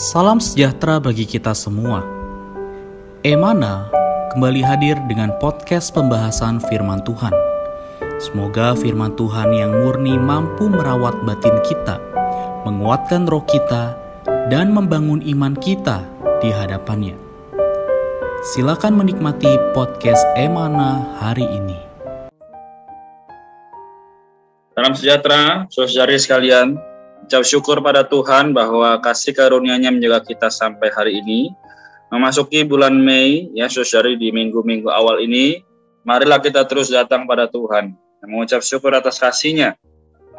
Salam sejahtera bagi kita semua. Emana kembali hadir dengan podcast pembahasan firman Tuhan. Semoga firman Tuhan yang murni mampu merawat batin kita, menguatkan roh kita, dan membangun iman kita di hadapannya. Silakan menikmati podcast Emana hari ini. Salam sejahtera, saudara sekalian. Ucap syukur pada Tuhan bahwa kasih karunia-Nya menjaga kita sampai hari ini. Memasuki bulan Mei, ya saudari, di minggu-minggu awal ini, marilah kita terus datang pada Tuhan dan mengucap syukur atas kasih-Nya.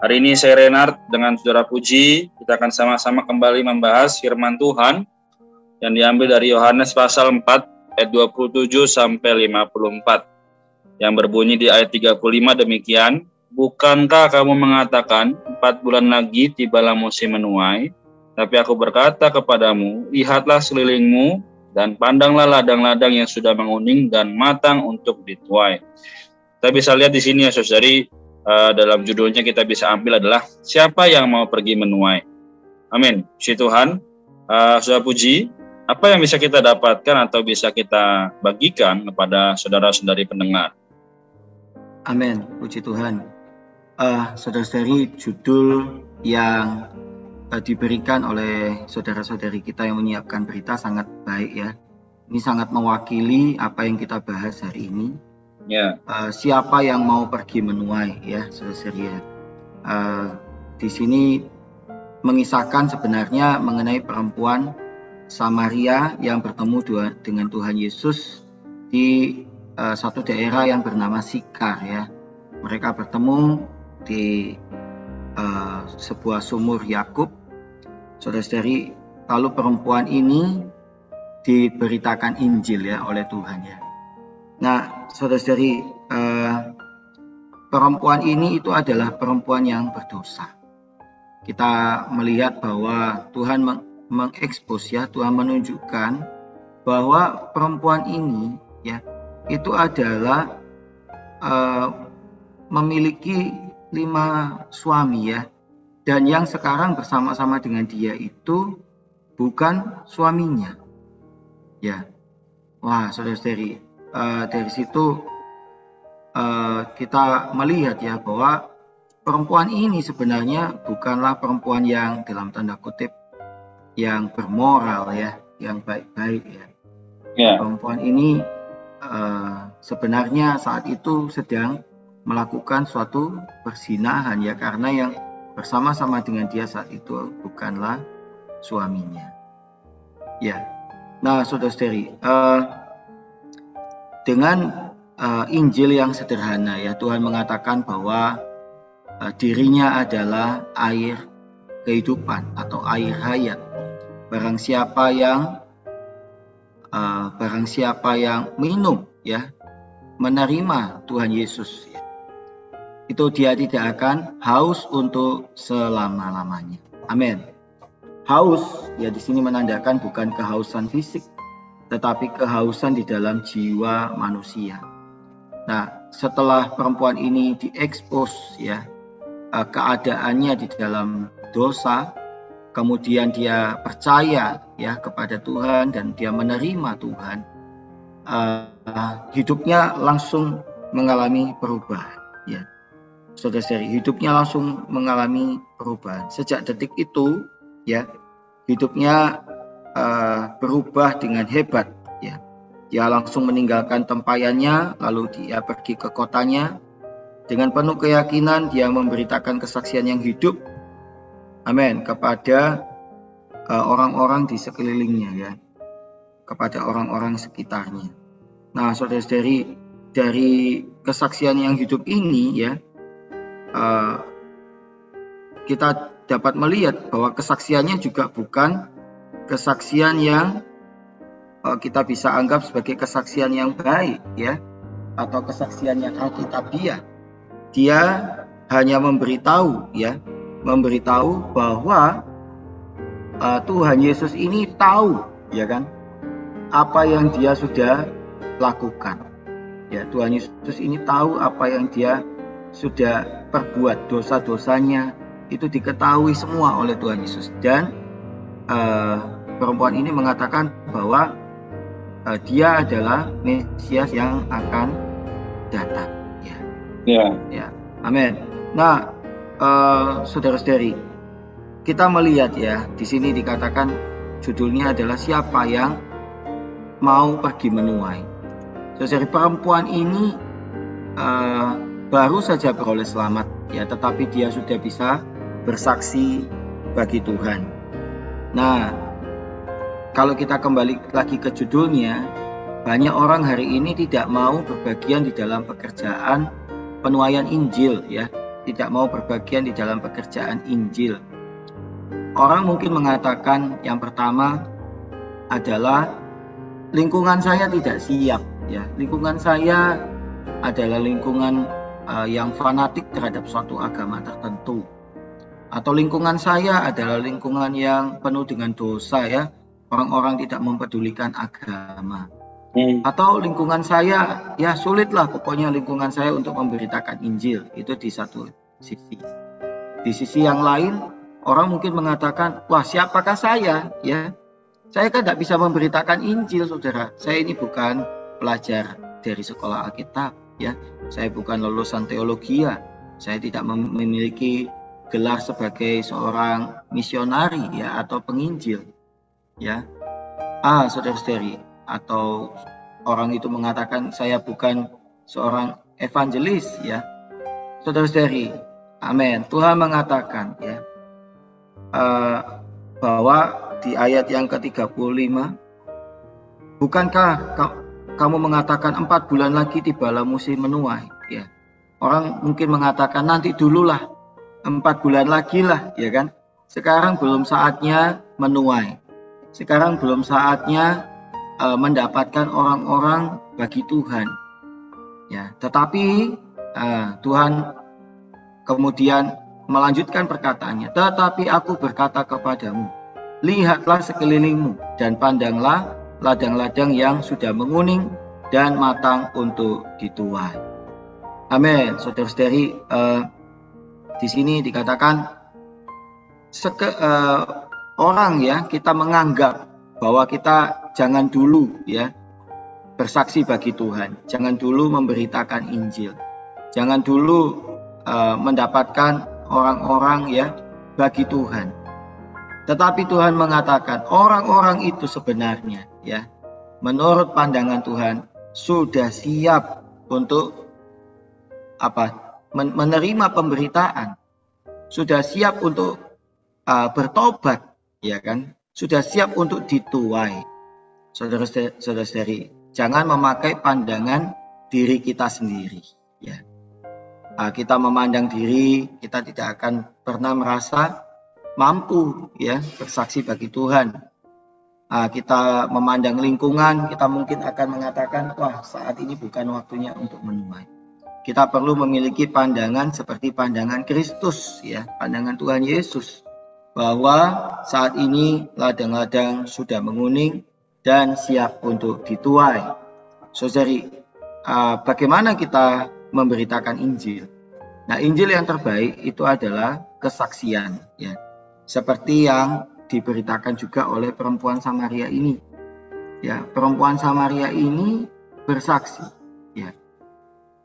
Hari ini saya Renard dengan saudara Puji, kita akan sama-sama kembali membahas firman Tuhan yang diambil dari Yohanes pasal 4 ayat 27 sampai 54. Yang berbunyi di ayat 35 demikian. Bukankah kamu mengatakan 4 bulan lagi tibalah musim menuai? Tapi aku berkata kepadamu, lihatlah sekelilingmu dan pandanglah ladang-ladang yang sudah menguning dan matang untuk dituai. Kita bisa lihat di sini ya saudari, dalam judulnya kita bisa ambil adalah siapa yang mau pergi menuai. Amin. Puji Tuhan. Saudara Puji, apa yang bisa kita dapatkan atau bisa kita bagikan kepada saudara-saudari pendengar? Amin. Puji Tuhan. Saudara-saudari, judul yang diberikan oleh saudara-saudari kita yang menyiapkan berita sangat baik ya. Ini sangat mewakili apa yang kita bahas hari ini. Ya. Siapa yang mau pergi menuai ya, saudara-saudari ya. Di sini mengisahkan sebenarnya mengenai perempuan Samaria yang bertemu dengan Tuhan Yesus di satu daerah yang bernama Sikar ya. Mereka bertemu di sebuah sumur Yakub. Saudara-saudari, lalu perempuan ini diberitakan Injil ya oleh Tuhan ya. Nah, saudara-saudari, perempuan ini itu adalah perempuan yang berdosa. Kita melihat bahwa Tuhan mengekspos ya, Tuhan menunjukkan bahwa perempuan ini ya itu adalah memiliki 5 suami ya, dan yang sekarang bersama-sama dengan dia itu bukan suaminya ya. Wah saudara-saudari, dari situ kita melihat ya bahwa perempuan ini sebenarnya bukanlah perempuan yang dalam tanda kutip yang bermoral ya, yang baik-baik ya. Perempuan ini sebenarnya saat itu sedang melakukan suatu perzinahan ya, karena yang bersama-sama dengan dia saat itu bukanlah suaminya ya. Nah saudara-saudari, dengan Injil yang sederhana ya, Tuhan mengatakan bahwa dirinya adalah air kehidupan atau air hayat. Barang siapa yang minum ya, menerima Tuhan Yesus ya, itu dia tidak akan haus untuk selama-lamanya. Amin. Haus ya di sini menandakan bukan kehausan fisik, tetapi kehausan di dalam jiwa manusia. Nah, setelah perempuan ini diekspos ya, keadaannya di dalam dosa, kemudian dia percaya ya kepada Tuhan dan dia menerima Tuhan, hidupnya langsung mengalami perubahan ya. Saudara-saudari, hidupnya langsung mengalami perubahan. Sejak detik itu ya, hidupnya berubah dengan hebat ya. Dia langsung meninggalkan tempayannya, lalu dia pergi ke kotanya. Dengan penuh keyakinan dia memberitakan kesaksian yang hidup, amin, kepada orang-orang di sekelilingnya ya, kepada orang-orang sekitarnya. Nah saudara-saudari, dari kesaksian yang hidup ini ya, kita dapat melihat bahwa kesaksiannya juga bukan kesaksian yang kita bisa anggap sebagai kesaksian yang baik ya, atau kesaksian yang alkitabiah. Dia hanya memberitahu bahwa Tuhan Yesus ini tahu ya kan apa yang dia sudah lakukan ya. Tuhan Yesus ini tahu apa yang dia sudah perbuat, dosa-dosanya itu diketahui semua oleh Tuhan Yesus, dan perempuan ini mengatakan bahwa dia adalah Mesias yang akan datang. Ya. Amin. Nah, saudara-saudari, kita melihat ya, di sini dikatakan judulnya adalah siapa yang mau pergi menuai. Saudari, perempuan ini baru saja beroleh selamat ya, tetapi dia sudah bisa bersaksi bagi Tuhan. Nah, kalau kita kembali lagi ke judulnya, banyak orang hari ini tidak mau berbagian di dalam pekerjaan penuaian Injil ya, tidak mau berbagian di dalam pekerjaan Injil. Orang mungkin mengatakan yang pertama adalah lingkungan saya tidak siap ya. Lingkungan saya adalah lingkungan yang fanatik terhadap suatu agama tertentu. Atau lingkungan saya adalah lingkungan yang penuh dengan dosa ya. Orang-orang tidak mempedulikan agama. Atau lingkungan saya ya sulitlah pokoknya lingkungan saya untuk memberitakan Injil. Itu di satu sisi. Di sisi yang lain orang mungkin mengatakan, wah siapakah saya ya? Saya kan tidak bisa memberitakan Injil, saudara. Saya ini bukan pelajar dari sekolah Alkitab ya. Saya bukan lulusan teologi ya. Saya tidak memiliki gelar sebagai seorang misionari ya atau penginjil ya. Saudara-saudari, atau orang itu mengatakan saya bukan seorang evangelis ya. Saudara-saudari, amin. Tuhan mengatakan ya bahwa di ayat yang ke-35, bukankah kamu mengatakan 4 bulan lagi tibalah musim menuai ya. Orang mungkin mengatakan nanti dululah, 4 bulan lagi lah ya kan. Sekarang belum saatnya menuai. Sekarang belum saatnya mendapatkan orang-orang bagi Tuhan. Ya, tetapi Tuhan kemudian melanjutkan perkataannya. Tetapi aku berkata kepadamu, lihatlah sekelilingmu dan pandanglah ladang-ladang yang sudah menguning dan matang untuk dituai. Amin. Saudara-saudari, di sini dikatakan orang ya, kita menganggap bahwa kita jangan dulu ya bersaksi bagi Tuhan, jangan dulu memberitakan Injil, jangan dulu mendapatkan orang-orang ya bagi Tuhan. Tetapi Tuhan mengatakan orang-orang itu sebenarnya ya, menurut pandangan Tuhan sudah siap untuk menerima pemberitaan, sudah siap untuk bertobat ya kan, sudah siap untuk dituai. Saudara-saudari, jangan memakai pandangan diri kita sendiri ya. Kita memandang diri, kita tidak akan pernah merasa mampu ya bersaksi bagi Tuhan. Kita memandang lingkungan, kita mungkin akan mengatakan, wah saat ini bukan waktunya untuk menuai. Kita perlu memiliki pandangan seperti pandangan Kristus ya, pandangan Tuhan Yesus, bahwa saat ini ladang-ladang sudah menguning dan siap untuk dituai. Saudari, bagaimana kita memberitakan Injil? Nah, Injil yang terbaik itu adalah kesaksian ya. Seperti yang diberitakan juga oleh perempuan Samaria ini. Ya, perempuan Samaria ini bersaksi ya.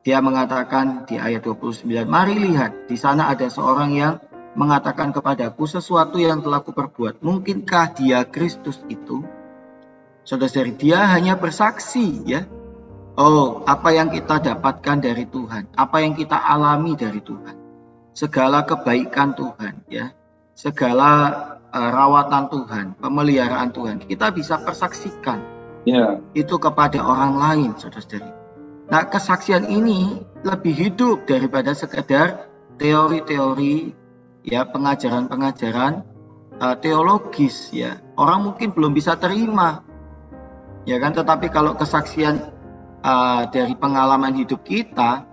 Dia mengatakan di ayat 29, mari lihat, di sana ada seorang yang mengatakan kepadaku sesuatu yang telah kuperbuat. Mungkinkah dia Kristus itu? Saudara-saudari, dia hanya bersaksi ya. Oh, apa yang kita dapatkan dari Tuhan, apa yang kita alami dari Tuhan, segala kebaikan Tuhan ya, segala rawatan Tuhan, pemeliharaan Tuhan, kita bisa persaksikan itu kepada orang lain, saudara-saudari. Nah, kesaksian ini lebih hidup daripada sekedar teori-teori ya, pengajaran-pengajaran teologis ya. Orang mungkin belum bisa terima ya kan, tetapi kalau kesaksian dari pengalaman hidup kita,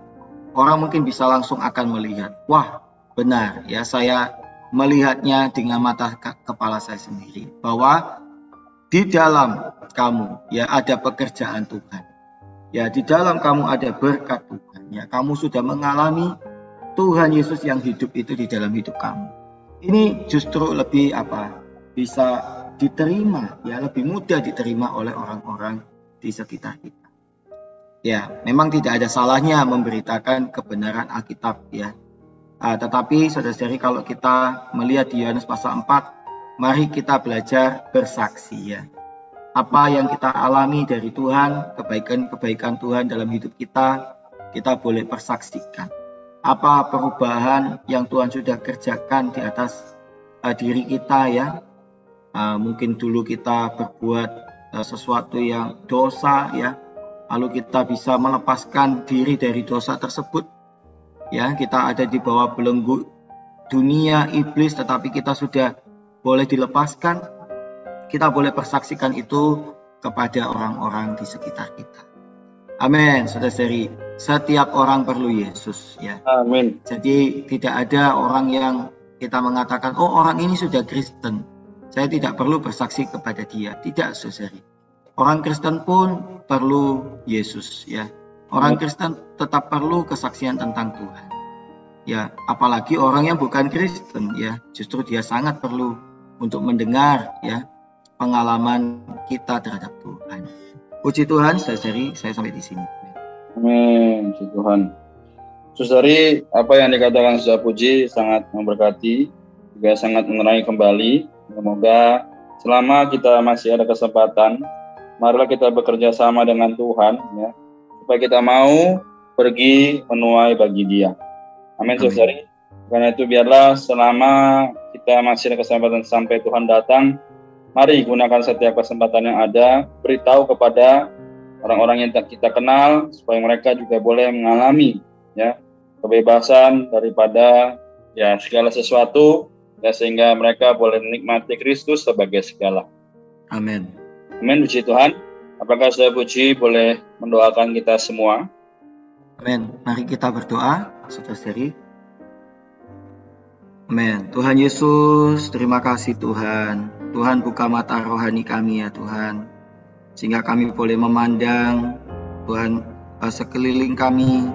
orang mungkin bisa langsung akan melihat, wah benar ya, saya melihatnya dengan mata kepala saya sendiri, bahwa di dalam kamu ya ada pekerjaan Tuhan ya, di dalam kamu ada berkat Tuhan ya, kamu sudah mengalami Tuhan Yesus yang hidup itu di dalam hidup kamu. Ini justru lebih bisa diterima, ya lebih mudah diterima oleh orang-orang di sekitar kita. Ya, memang tidak ada salahnya memberitakan kebenaran Alkitab ya. Tetapi saudara-saudari, kalau kita melihat di Yohanes pasal 4, mari kita belajar bersaksi ya. Apa yang kita alami dari Tuhan, kebaikan-kebaikan Tuhan dalam hidup kita boleh persaksikan. Apa perubahan yang Tuhan sudah kerjakan di atas diri kita ya. Mungkin dulu kita berbuat sesuatu yang dosa ya, lalu kita bisa melepaskan diri dari dosa tersebut ya. Kita ada di bawah belenggu dunia iblis, tetapi kita sudah boleh dilepaskan. Kita boleh persaksikan itu kepada orang-orang di sekitar kita. Amin, saudara-saudari. Setiap orang perlu Yesus ya. Amin. Jadi tidak ada orang yang kita mengatakan, oh orang ini sudah Kristen, saya tidak perlu bersaksi kepada dia. Tidak, saudari. Orang Kristen pun perlu Yesus ya. Orang Kristen tetap perlu kesaksian tentang Tuhan. Ya, apalagi orang yang bukan Kristen ya, justru dia sangat perlu untuk mendengar ya pengalaman kita terhadap Tuhan. Puji Tuhan, saudari, saya sampai di sini. Amin, puji Tuhan. Saudari, apa yang dikatakan Saudara Puji sangat memberkati, juga sangat menerangi kembali. Semoga selama kita masih ada kesempatan, marilah kita bekerja sama dengan Tuhan, ya, supaya kita mau pergi menuai bagi Dia. Amin, saudari. Karena itu biarlah selama kita masih ada kesempatan sampai Tuhan datang, mari gunakan setiap kesempatan yang ada, beritahu kepada orang-orang yang kita kenal, supaya mereka juga boleh mengalami ya kebebasan daripada ya segala sesuatu, ya, sehingga mereka boleh menikmati Kristus sebagai segala. Amin. Amin, puji Tuhan. Apakah Saudara Puji boleh mendoakan kita semua? Amin. Mari kita berdoa, saudara-saudari. Amin. Tuhan Yesus, terima kasih Tuhan. Tuhan buka mata rohani kami ya Tuhan, sehingga kami boleh memandang Tuhan sekeliling kami,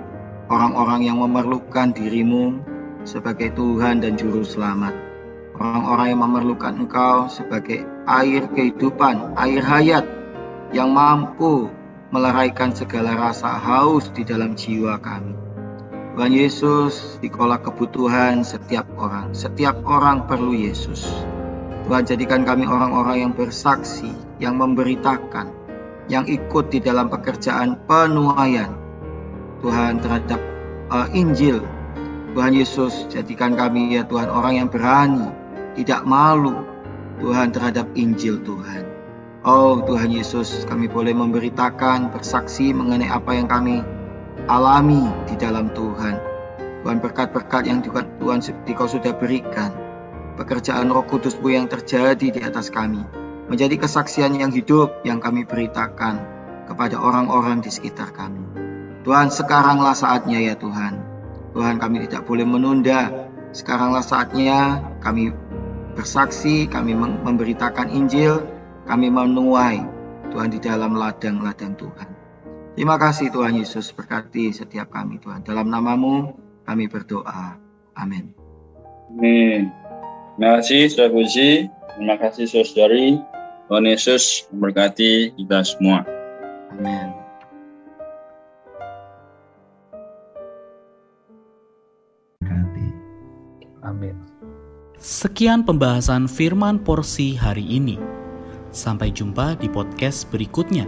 orang-orang yang memerlukan diri-Mu sebagai Tuhan dan Juru Selamat. Orang-orang yang memerlukan Engkau sebagai air kehidupan, air hayat yang mampu meleraikan segala rasa haus di dalam jiwa kami. Tuhan Yesus, dikolah kebutuhan setiap orang perlu Yesus. Tuhan, jadikan kami orang-orang yang bersaksi, yang memberitakan, yang ikut di dalam pekerjaan penuaian Tuhan terhadap Injil. Tuhan Yesus, jadikan kami ya Tuhan orang yang berani, tidak malu Tuhan terhadap Injil Tuhan. Oh Tuhan Yesus, kami boleh memberitakan, bersaksi mengenai apa yang kami alami di dalam Tuhan. Tuhan, berkat-berkat yang Tuhan Engkau sudah berikan, pekerjaan Roh Kudus-Mu yang terjadi di atas kami, menjadi kesaksian yang hidup yang kami beritakan kepada orang-orang di sekitar kami. Tuhan, sekaranglah saatnya ya Tuhan. Tuhan, kami tidak boleh menunda. Sekaranglah saatnya kami bersaksi, kami memberitakan Injil, kami menuai Tuhan di dalam ladang-ladang Tuhan. Terima kasih Tuhan Yesus, berkati setiap kami Tuhan. Dalam nama-Mu kami berdoa. Amin. Amin. Terima kasih Saudara Puji. Terima kasih saudari. Tuhan Yesus memberkati kita semua. Amin. Amin. Sekian pembahasan firman porsi hari ini. Sampai jumpa di podcast berikutnya.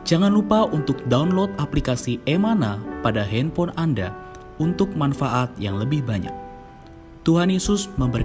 Jangan lupa untuk download aplikasi Emana pada handphone Anda untuk manfaat yang lebih banyak. Tuhan Yesus memberkati.